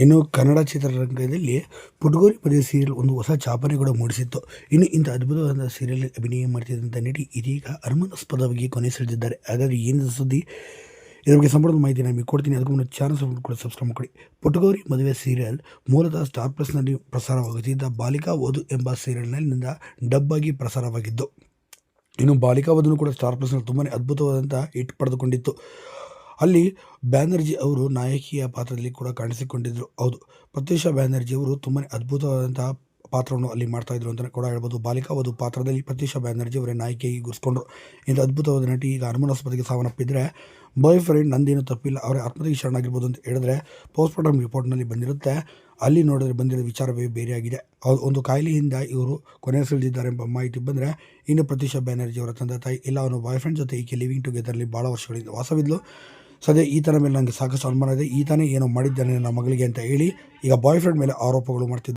ಇನ್ನು ಕನ್ನಡ ಚಿತ್ರರಂಗದಲ್ಲಿ ಪುಟ್ಗೋರಿ ಮದುವೆ ಸೀರಿಯಲ್ ಒಂದು ಹೊಸ ಛಾಪನೆ ಕೂಡ ಮೂಡಿಸಿತ್ತು. ಇನ್ನು ಇಂಥ ಅದ್ಭುತವಾದ ಸೀರಿಯಲ್ ಅಭಿನಯ ಮಾಡ್ತಿದ್ದಂಥ ನಟಿ ಇದೀಗ ಅನುಮಾನಾಸ್ಪದವಾಗಿ ಕೊನೆ ಸೆಳೆದಿದ್ದಾರೆ. ಹಾಗಾದರೆ ಏನು ಸುದ್ದಿ, ಇದ್ರ ಬಗ್ಗೆ ಸಂಪೂರ್ಣ ಮಾಹಿತಿ ನಿಮಗೆ ಕೊಡ್ತೀನಿ. ಅದಕ್ಕೂ ಮುನ್ನ ಚಾನಲ್ ಕೂಡ ಸಬ್ಸ್ಕ್ರೈಬ್ ಮಾಡಿ. ಪುಟ್ಗೋರಿ ಮದುವೆ ಸೀರಿಯಲ್ ಮೂಲತಃ ಸ್ಟಾರ್ ಪ್ಲಸ್ನಲ್ಲಿ ಪ್ರಸಾರವಾಗುತ್ತಿದ್ದ ಬಾಲಿಕಾ ವಧು ಎಂಬ ಸೀರಿಯಲ್ನಿಂದ ಡಬ್ ಆಗಿ ಪ್ರಸಾರವಾಗಿದ್ದು, ಇನ್ನು ಬಾಲಿಕಾ ವಧುನು ಕೂಡ ಸ್ಟಾರ್ ಪ್ಲಸ್ನಲ್ಲಿ ತುಂಬಾ ಅದ್ಭುತವಾದಂಥ ಹಿಟ್ ಪಡೆದುಕೊಂಡಿತ್ತು. ಅಲ್ಲಿ ಬ್ಯಾನರ್ಜಿ ಅವರು ನಾಯಕಿಯ ಪಾತ್ರದಲ್ಲಿ ಕೂಡ ಕಾಣಿಸಿಕೊಂಡಿದ್ದರು. ಹೌದು, ಪ್ರತ್ಯೂಷಾ ಬ್ಯಾನರ್ಜಿ ಅವರು ತುಂಬಾ ಅದ್ಭುತವಾದಂತಹ ಪಾತ್ರವನ್ನು ಅಲ್ಲಿ ಮಾಡ್ತಾಯಿದ್ರು ಅಂತಲೇ ಕೂಡ ಹೇಳ್ಬೋದು. ಬಾಲಿಕಾ ವಧು ಪಾತ್ರದಲ್ಲಿ ಪ್ರತ್ಯೂಷಾ ಬ್ಯಾನರ್ಜಿ ಅವರೇ ನಾಯಕಿಯಾಗಿ ಗುರ್ಸ್ಕೊಂಡ್ರು. ಇಂಥ ಅದ್ಭುತವಾದ ನಟಿ ಈಗ ಅನುಮಾನಾಸ್ಪದಕ್ಕೆ ಸಾವನ್ನಪ್ಪಿದ್ರೆ ಬಾಯ್ ಫ್ರೆಂಡ್ ನಂದೇನು ತಪ್ಪಿಲ್ಲ, ಅವರ ಆತ್ಮಹತ್ಯೆಗೆ ಶರಣಾಗಿರ್ಬೋದು ಅಂತ ಹೇಳಿದ್ರೆ ಪೋಸ್ಟ್ಮಾರ್ಟಮ್ ರಿಪೋರ್ಟ್ನಲ್ಲಿ ಬಂದಿರುತ್ತೆ. ಅಲ್ಲಿ ನೋಡಿದ್ರೆ ಬಂದಿರೋ ವಿಚಾರವೇ ಬೇರೆಯಾಗಿದೆ. ಒಂದು ಕಾಯಿಲೆಯಿಂದ ಇವರು ಕೊನೆಯುಸಿರೆಳೆದಿದ್ದಾರೆ ಎಂಬ ಮಾಹಿತಿ ಬಂದರೆ, ಇನ್ನು ಪ್ರತ್ಯೂಷಾ ಬ್ಯಾನರ್ಜಿ ಅವರ ತಂದೆ ತಾಯಿ ಇಲ್ಲ ಅವನು ಬಾಯ್ ಫ್ರೆಂಡ್ ಜೊತೆ ಈಕೆ ಲಿವಿಂಗ್ ಟುಗೆದರ್ಲಿ ಭಾಳ ವರ್ಷಗಳಿಂದ ವಾಸವಿದ್ಲು, ಸದ್ಯ ಈತನ ಮೇಲೆ ನನಗೆ ಸಾಕಷ್ಟು ಅನುಮಾನ ಇದೆ, ಈತನೇ ಏನೋ ಮಾಡಿದ್ದಾನೆ ನನ್ನ ಮಗಳಿಗೆ ಅಂತ ಹೇಳಿ ಈಗ ಬಾಯ್ ಫ್ರೆಂಡ್ ಮೇಲೆ ಆರೋಪಗಳು ಮಾಡ್ತಿದ್ದಾರೆ.